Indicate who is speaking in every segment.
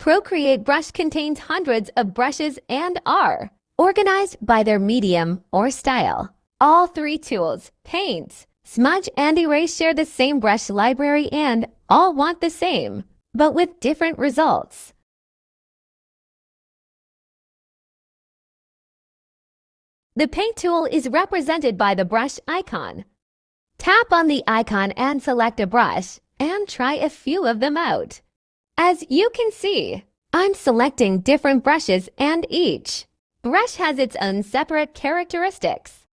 Speaker 1: Procreate brush contains hundreds of brushes and are organized by their medium or style. All three tools, paints, smudge, and erase, share the same brush library and all want the same, but with different results. The paint tool is represented by the brush icon. Tap on the icon and select a brush, and try a few of them out. As you can see, I'm selecting different brushes and each brush has its own separate characteristics.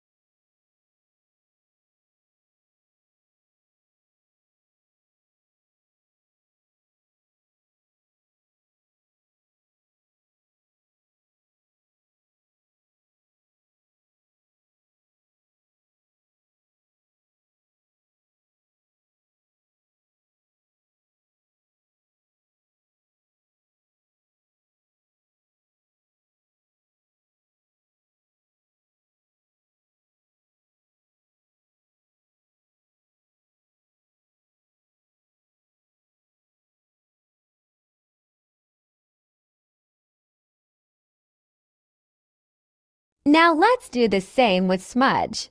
Speaker 1: Now let's do the same with smudge.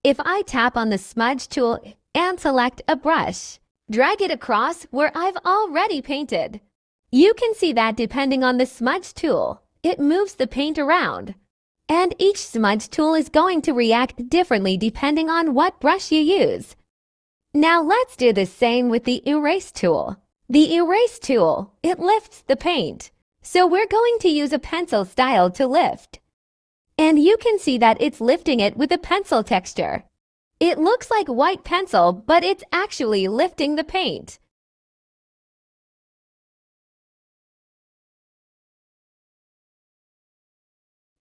Speaker 1: If I tap on the smudge tool and select a brush, drag it across where I've already painted. You can see that depending on the smudge tool, it moves the paint around. And each smudge tool is going to react differently depending on what brush you use. Now let's do the same with the erase tool. The erase tool, it lifts the paint. So we're going to use a pencil style to lift. And you can see that it's lifting it with a pencil texture. It looks like white pencil, but it's actually lifting the paint.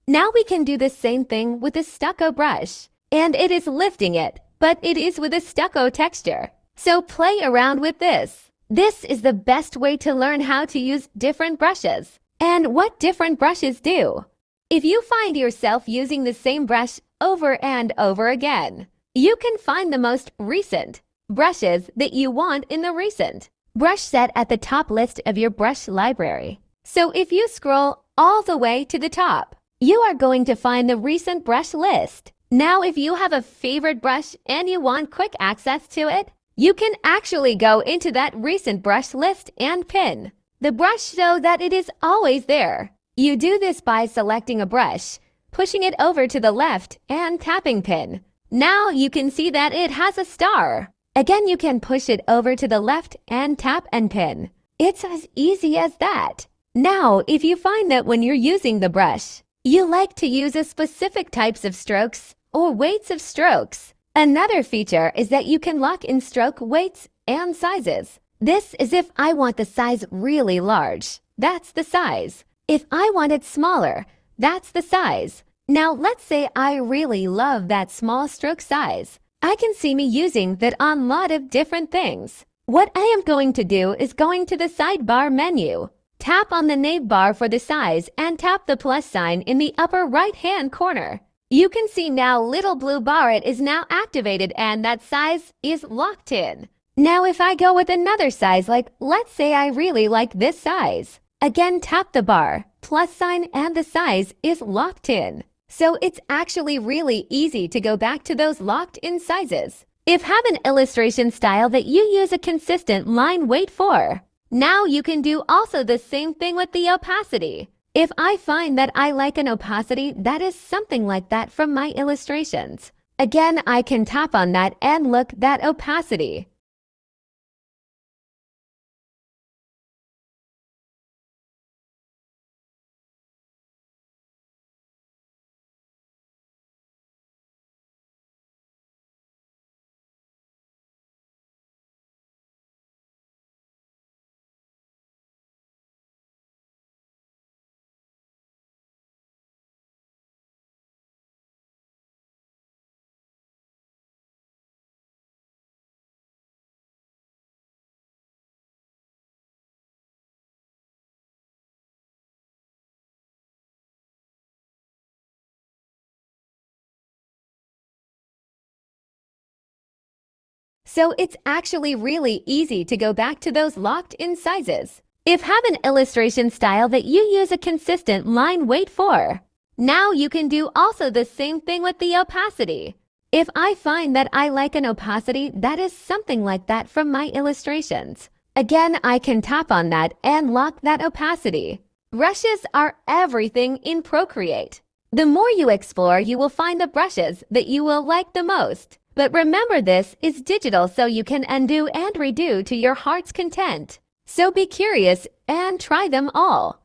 Speaker 1: Now we can do the same thing with a stucco brush, and it is lifting it, but it is with a stucco texture. So play around with this. This is the best way to learn how to use different brushes and what different brushes do. If you find yourself using the same brush over and over again, you can find the most recent brushes that you want in the recent brush set at the top list of your brush library. So if you scroll all the way to the top, you are going to find the recent brush list. Now, if you have a favorite brush and you want quick access to it, you can actually go into that recent brush list and pin the brush so that it is always there. You do this by selecting a brush, pushing it over to the left, and tapping pin. Now you can see that it has a star. Again, you can push it over to the left and tap and pin. It's as easy as that. Now, if you find that when you're using the brush, you like to use a specific types of strokes or weights of strokes, another feature is that you can lock in stroke weights and sizes. This is if I want the size really large. That's the size. If I want it smaller, that's the size. Now let's say I really love that small stroke size. I can see me using that on a lot of different things. What I am going to do is going to the sidebar menu. Tap on the navbar for the size and tap the plus sign in the upper right-hand corner. You can see now little blue bar is now activated and that size is locked in. Now if I go with another size, like let's say I really like this size. Again, tap the bar, plus sign, and the size is locked in. So it's actually really easy to go back to those locked in sizes. If have an illustration style that you use a consistent line weight for, now you can do also the same thing with the opacity. If I find that I like an opacity that is something like that from my illustrations, again, I can tap on that and look that opacity. So it's actually really easy to go back to those locked in sizes. If have an illustration style that you use a consistent line weight for. Now you can do also the same thing with the opacity. If I find that I like an opacity that is something like that from my illustrations, again, I can tap on that and lock that opacity. Brushes are everything in Procreate. The more you explore, you will find the brushes that you will like the most. But remember, this is digital, so you can undo and redo to your heart's content. So be curious and try them all.